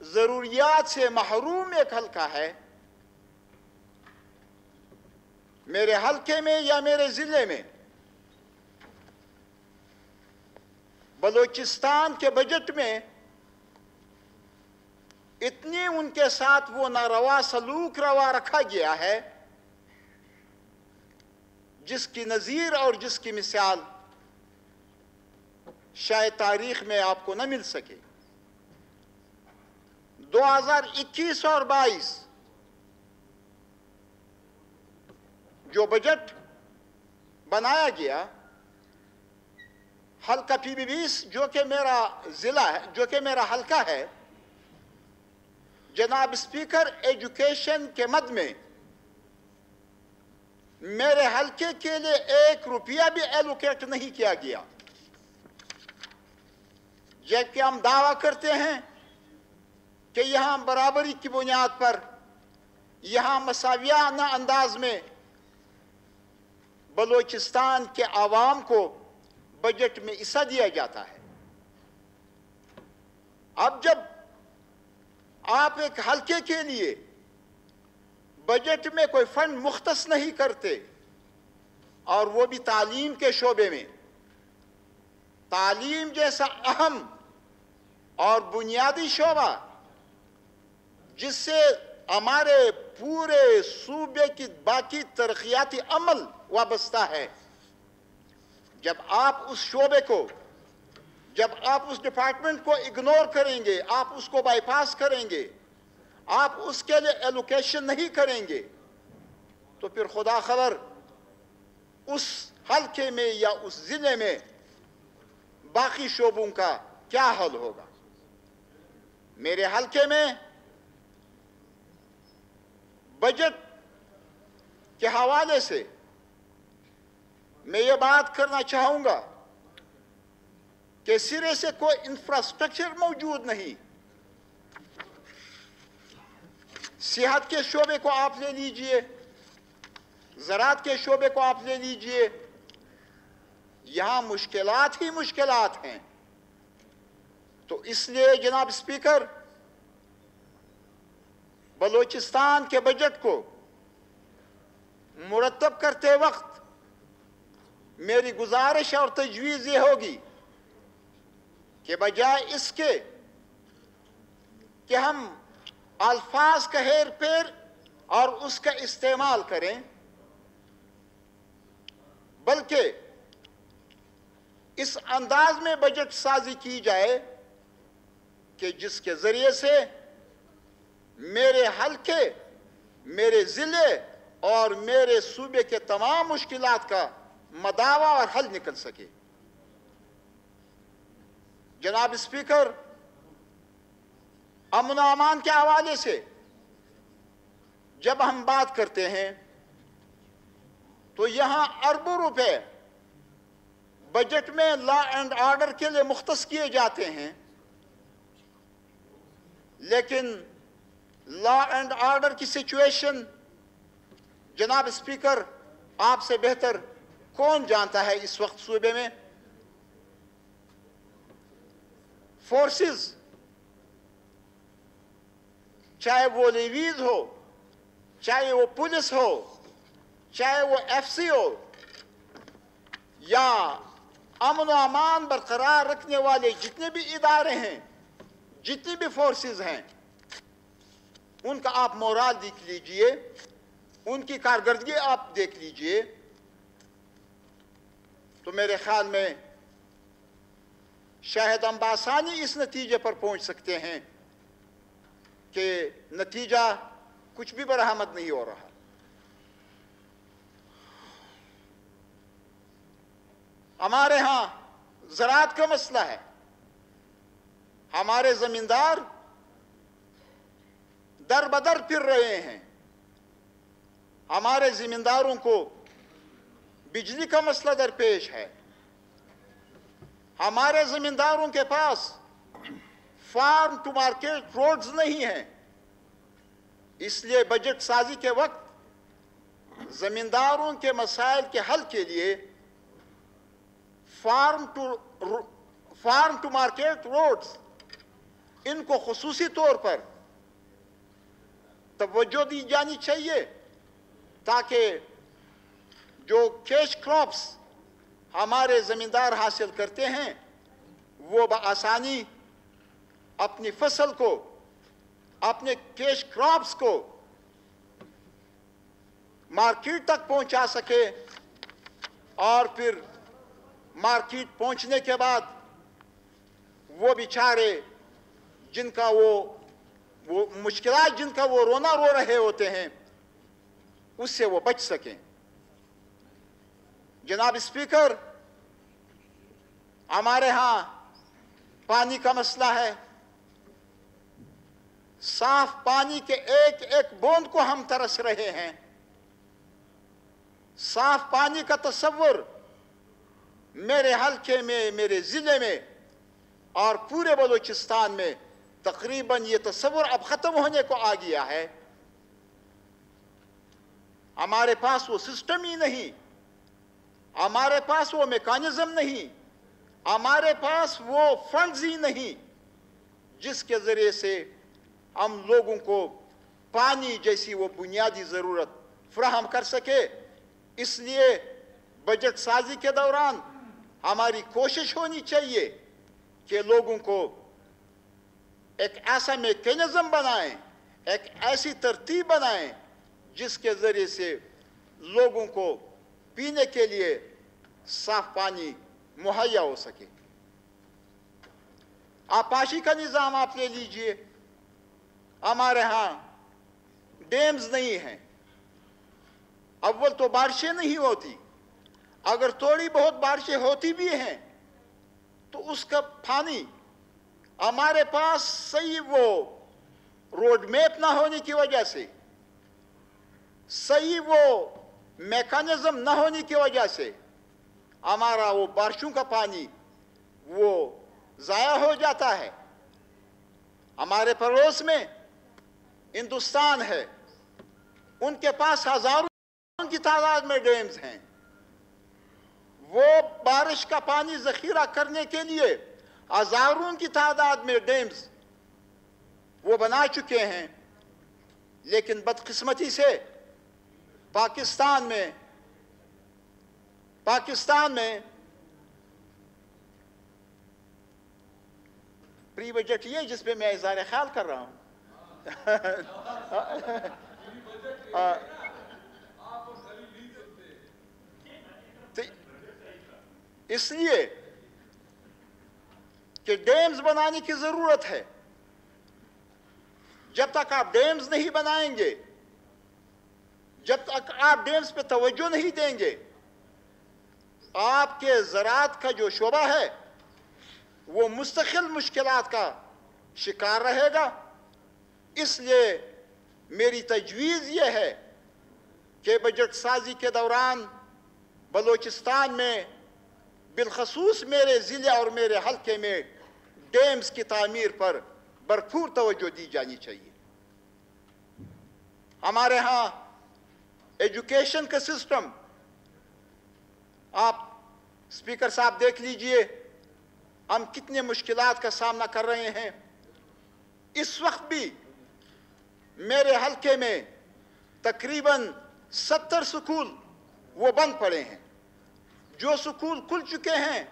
ضروریات سے محروم ایک حلقہ ہے، میرے حلقے میں یا میرے ضلع میں بلوچستان کے بجٹ میں اتنی ان کے ساتھ وہ ناروا سلوک روا رکھا گیا ہے جس کی نظیر اور جس کی مثال شاید تاریخ میں آپ کو نہ مل سکے۔ 2021 اور 22 جو بجٹ بنایا گیا، حلقہ پی بی 20 جو کہ میرا ضلع ہے، جو کہ میرا حلقہ ہے، جناب اسپیکر ایجوکیشن کے مد میں میرے حلقے کے لیے 1 روپیہ بھی ایلوکیٹ نہیں کیا گیا، جبکہ ہم دعویٰ کرتے ہیں کہ یہاں برابری کی بنیاد پر، یہاں مساویانہ انداز میں بلوچستان کے عوام کو بجٹ میں حصہ دیا جاتا ہے۔ اب جب آپ ایک حلقے کے لیے بجٹ میں کوئی فنڈ مختص نہیں کرتے، اور وہ بھی تعلیم کے شعبے میں، تعلیم جیسا اہم اور بنیادی شعبہ جس سے ہمارے پورے صوبے کی باقی ترقیاتی عمل وابستہ ہے، جب آپ اس شعبے کو، جب آپ اس ڈپارٹمنٹ کو اگنور کریں گے، آپ اس کو بائی پاس کریں گے، آپ اس کے لیے ایلوکیشن نہیں کریں گے، تو پھر خدا خبر اس حلقے میں یا اس ضلع میں باقی شعبوں کا کیا حل ہوگا۔ میرے حلقے میں بجٹ کے حوالے سے میں یہ بات کرنا چاہوں گا کہ سرے سے کوئی انفراسٹرکچر موجود نہیں۔ صحت کے شعبے کو آپ لے لیجئے، زراعت کے شعبے کو آپ لے لیجئے، یہاں مشکلات ہی مشکلات ہیں۔ تو اس لیے جناب اسپیکر، بلوچستان کے بجٹ کو مرتب کرتے وقت میری گزارش اور تجویز یہ ہوگی کہ بجائے اس کے کہ ہم الفاظ کا ہیر پھیر اور اس کا استعمال کریں، بلکہ اس انداز میں بجٹ سازی کی جائے کہ جس کے ذریعے سے میرے حلقے، میرے ضلع اور میرے صوبے کے تمام مشکلات کا مداوع اور حل نکل سکے۔ جناب اسپیکر، امن و امان کے حوالے سے جب ہم بات کرتے ہیں تو یہاں اربوں روپے بجٹ میں لا اینڈ آرڈر کے لیے مختص کیے جاتے ہیں، لیکن لا اینڈ آرڈر کی سچویشن جناب اسپیکر آپ سے بہتر کون جانتا ہے اس وقت صوبے میں؟ فورسز، چاہے وہ لیویز ہو، چاہے وہ پولیس ہو، چاہے وہ ایف سی ہو، یا امن و امان برقرار رکھنے والے جتنے بھی ادارے ہیں، جتنی بھی فورسز ہیں، ان کا آپ مورال دیکھ لیجئے، ان کی کارکردگی آپ دیکھ لیجئے، تو میرے خیال میں شاید ہم بآسانی اس نتیجے پر پہنچ سکتے ہیں کہ نتیجہ کچھ بھی برآمد نہیں ہو رہا۔ ہمارے ہاں زراعت کا مسئلہ ہے، ہمارے زمیندار در بدر پھر رہے ہیں، ہمارے زمینداروں کو بجلی کا مسئلہ درپیش ہے، ہمارے زمینداروں کے پاس فارم ٹو مارکیٹ روڈز نہیں ہیں۔ اس لیے بجٹ سازی کے وقت زمینداروں کے مسائل کے حل کے لیے فارم ٹو مارکیٹ روڈز ان کو خصوصی طور پر توجہ دی جانی چاہیے تاکہ جو کیش کراپس ہمارے زمیندار حاصل کرتے ہیں وہ بآسانی اپنی فصل کو، اپنے کیش کراپس کو مارکیٹ تک پہنچا سکے، اور پھر مارکیٹ پہنچنے کے بعد وہ بیچارے جن کا وہ مشکلات جن کا وہ رونا رو رہے ہوتے ہیں اس سے وہ بچ سکیں۔ جناب اسپیکر، ہمارے ہاں پانی کا مسئلہ ہے۔ صاف پانی کے ایک ایک بوند کو ہم ترس رہے ہیں۔ صاف پانی کا تصور میرے حلقے میں، میرے ضلع میں اور پورے بلوچستان میں تقریباً یہ تصور اب ختم ہونے کو آ گیا ہے۔ ہمارے پاس وہ سسٹم ہی نہیں، ہمارے پاس وہ میکانزم نہیں، ہمارے پاس وہ فنڈز ہی نہیں جس کے ذریعے سے ہم لوگوں کو پانی جیسی وہ بنیادی ضرورت فراہم کر سکے۔ اس لیے بجٹ سازی کے دوران ہماری کوشش ہونی چاہیے کہ لوگوں کو ایک ایسا میکینزم بنائیں، ایک ایسی ترتیب بنائیں جس کے ذریعے سے لوگوں کو پینے کے لیے صاف پانی مہیا ہو سکے۔ آبپاشی کا نظام آپ لے لیجئے، ہمارے ہاں ڈیمز نہیں ہیں۔ اول تو بارشیں نہیں ہوتی، اگر تھوڑی بہت بارشیں ہوتی بھی ہیں تو اس کا پانی ہمارے پاس صحیح وہ روڈ میپ نہ ہونے کی وجہ سے، صحیح وہ میکانزم نہ ہونے کی وجہ سے ہمارا وہ بارشوں کا پانی وہ ضائع ہو جاتا ہے۔ ہمارے پڑوس میں ہندوستان ہے، ان کے پاس ہزاروں کی تعداد میں ڈیمز ہیں۔ وہ بارش کا پانی ذخیرہ کرنے کے لیے ہزاروں کی تعداد میں ڈیمز وہ بنا چکے ہیں، لیکن بدقسمتی سے پاکستان میں پری بجٹ یہ جس پہ میں اظہار خیال کر رہا ہوں اس لیے کہ ڈیمز بنانے کی ضرورت ہے۔ جب تک آپ ڈیمز نہیں بنائیں گے، جب تک آپ ڈیمز پہ توجہ نہیں دیں گے، آپ کے زراعت کا جو شعبہ ہے وہ مستقل مشکلات کا شکار رہے گا۔ اس لیے میری تجویز یہ ہے کہ بجٹ سازی کے دوران بلوچستان میں بالخصوص میرے ضلع اور میرے حلقے میں ڈیمز کی تعمیر پر بھرپور توجہ دی جانی چاہیے۔ ہمارے ہاں ایجوکیشن کا سسٹم، آپ اسپیکر صاحب دیکھ لیجئے ہم کتنے مشکلات کا سامنا کر رہے ہیں۔ اس وقت بھی میرے حلقے میں تقریباً 70 سکول وہ بند پڑے ہیں۔ جو سکول کھل چکے ہیں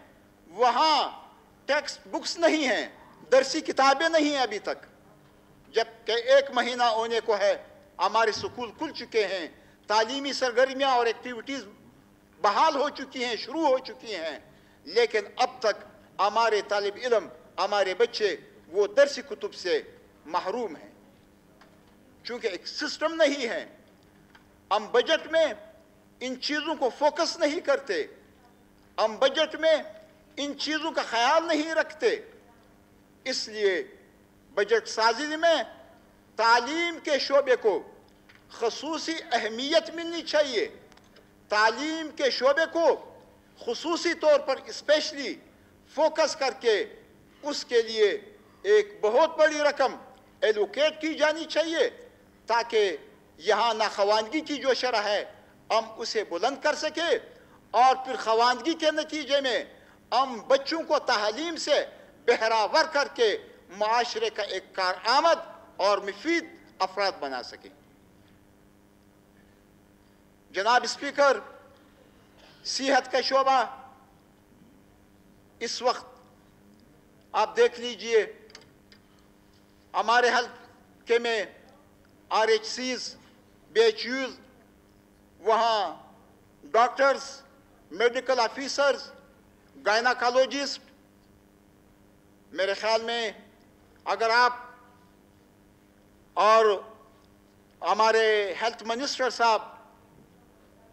وہاں ٹیکسٹ بکس نہیں ہیں، درسی کتابیں نہیں ہیں ابھی تک، جبکہ 1 مہینہ ہونے کو ہے ہمارے سکول کھل چکے ہیں، تعلیمی سرگرمیاں اور ایکٹیویٹیز بحال ہو چکی ہیں، شروع ہو چکی ہیں، لیکن اب تک ہمارے طالب علم، ہمارے بچے وہ درسی کتب سے محروم ہیں، چونکہ ایک سسٹم نہیں ہے۔ ہم بجٹ میں ان چیزوں کو فوکس نہیں کرتے، ہم بجٹ میں ان چیزوں کا خیال نہیں رکھتے۔ اس لیے بجٹ سازی میں تعلیم کے شعبے کو خصوصی اہمیت ملنی چاہیے، تعلیم کے شعبے کو خصوصی طور پر اسپیشلی فوکس کر کے اس کے لیے ایک بہت بڑی رقم ایلوکیٹ کی جانی چاہیے تاکہ یہاں ناخواندگی کی جو شرح ہے ہم اسے بلند کر سکیں، اور پھر خواندگی کے نتیجے میں ہم بچوں کو تعلیم سے بہراور کر کے معاشرے کا ایک کارآمد اور مفید افراد بنا سکیں۔ جناب اسپیکر، صحت کا شعبہ اس وقت آپ دیکھ لیجئے ہمارے حلقے میں RHCs BHUs وہاں ڈاکٹرز، میڈیکل آفیسرز، گائناکالوجسٹ، میرے خیال میں اگر آپ اور ہمارے ہیلتھ منسٹر صاحب،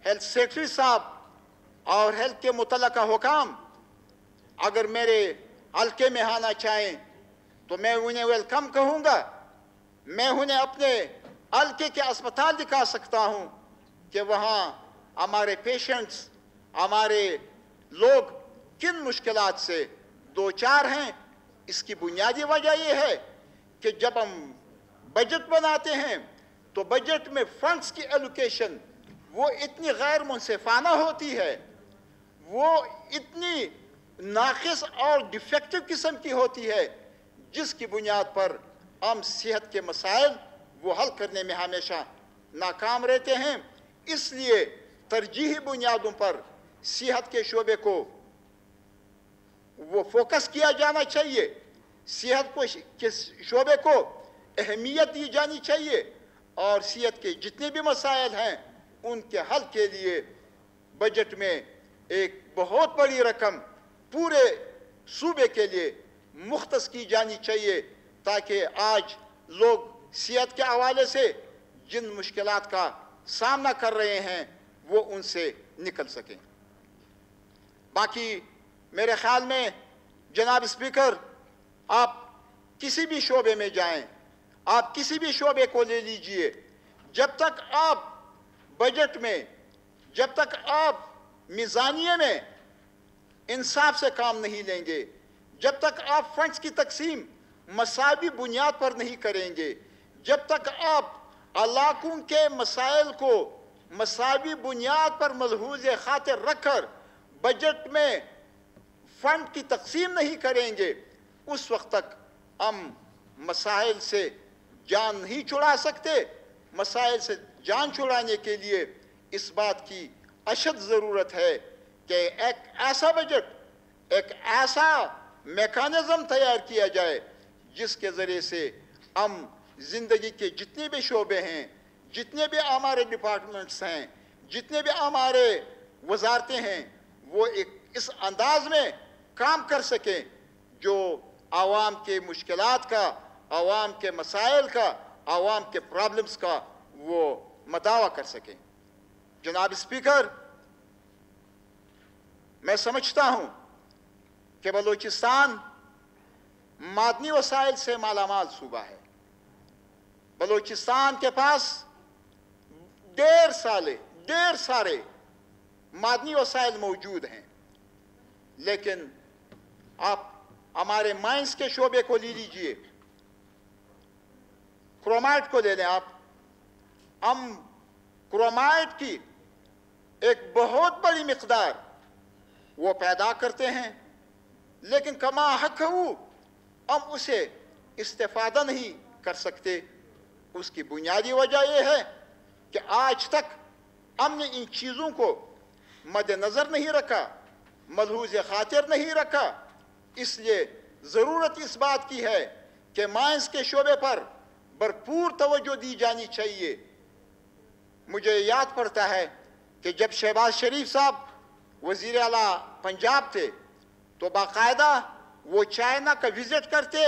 ہیلتھ سیکرٹری صاحب اور ہیلتھ کے متعلقہ حکام اگر میرے حلقے میں آنا چاہیں تو میں انہیں ویلکم کہوں گا۔ میں انہیں اپنے حلقے کے اسپتال دکھا سکتا ہوں کہ وہاں ہمارے پیشنٹس، ہمارے لوگ کن مشکلات سے دوچار ہیں۔ اس کی بنیادی وجہ یہ ہے کہ جب ہم بجٹ بناتے ہیں تو بجٹ میں فنڈز کی ایلوکیشن وہ اتنی غیر منصفانہ ہوتی ہے، وہ اتنی ناقص اور ڈیفیکٹو قسم کی ہوتی ہے، جس کی بنیاد پر ہم صحت کے مسائل وہ حل کرنے میں ہمیشہ ناکام رہتے ہیں۔ اس لیے ترجیحی بنیادوں پر صحت کے شعبے کو وہ فوکس کیا جانا چاہیے، صحت کے شعبے کو اہمیت دی جانی چاہیے، اور صحت کے جتنے بھی مسائل ہیں ان کے حل کے لیے بجٹ میں ایک بہت بڑی رقم پورے صوبے کے لیے مختص کی جانی چاہیے، تاکہ آج لوگ صحت کے حوالے سے جن مشکلات کا سامنا کر رہے ہیں وہ ان سے نکل سکیں۔ باقی میرے خیال میں جناب اسپیکر، آپ کسی بھی شعبے میں جائیں، آپ کسی بھی شعبے کو لے لیجئے، جب تک آپ بجٹ میں، جب تک آپ میزانیے میں انصاف سے کام نہیں لیں گے، جب تک آپ فنڈز کی تقسیم مساوی بنیاد پر نہیں کریں گے، جب تک آپ علاقوں کے مسائل کو مساوی بنیاد پر ملحوظ خاطر رکھ کر بجٹ میں فنڈ کی تقسیم نہیں کریں گے، اس وقت تک ہم مسائل سے جان نہیں چھڑا سکتے۔ مسائل سے جان چھڑانے کے لیے اس بات کی اشد ضرورت ہے کہ ایک ایسا بجٹ، ایک ایسا میکانزم تیار کیا جائے جس کے ذریعے سے ہم زندگی کے جتنے بھی شعبے ہیں، جتنے بھی ہمارے ڈپارٹمنٹس ہیں، جتنے بھی ہمارے وزارتیں ہیں، وہ اس انداز میں کام کر سکیں جو عوام کے مشکلات کا، عوام کے مسائل کا، عوام کے پرابلمز کا وہ مداوع کر سکیں۔ جناب اسپیکر، میں سمجھتا ہوں کہ بلوچستان معدنی وسائل سے مالا مال صوبہ ہے۔ بلوچستان کے پاس ڈھیر سارے معدنی وسائل موجود ہیں، لیکن آپ ہمارے مائنز کے شعبے کو لے لیجئے، کرومائٹ کو لے لیں آپ، ہم کرومائٹ کی ایک بہت بڑی مقدار وہ پیدا کرتے ہیں، لیکن کما حق ہم اسے استفادہ نہیں کر سکتے۔ اس کی بنیادی وجہ یہ ہے کہ آج تک ہم نے ان چیزوں کو مد نظر نہیں رکھا، ملحوظ خاطر نہیں رکھا۔ اس لیے ضرورت اس بات کی ہے کہ مائنز کے شعبے پر بھرپور توجہ دی جانی چاہیے۔ مجھے یاد پڑتا ہے کہ جب شہباز شریف صاحب وزیر اعلیٰ پنجاب تھے تو باقاعدہ وہ چائنا کا وزٹ کرتے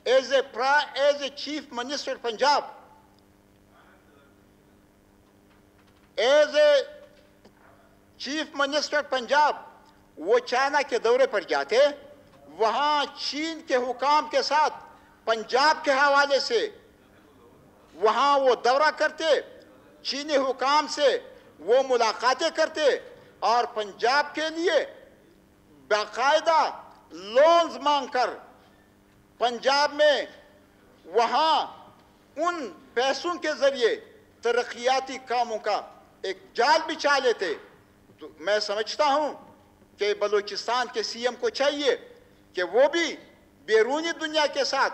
as a chief minister Punjab, as a chief minister Punjab وہ چائنا کے دورے پر جاتے، وہاں چین کے حکام کے ساتھ پنجاب کے حوالے سے وہاں وہ دورہ کرتے، چینی حکام سے وہ ملاقاتیں کرتے اور پنجاب کے لیے باقاعدہ لونز مانگ کر پنجاب میں وہاں ان پیسوں کے ذریعے ترقیاتی کاموں کا ایک جال بچھا لیتے۔ تو میں سمجھتا ہوں کہ بلوچستان کے سی ایم کو چاہیے کہ وہ بھی بیرونی دنیا کے ساتھ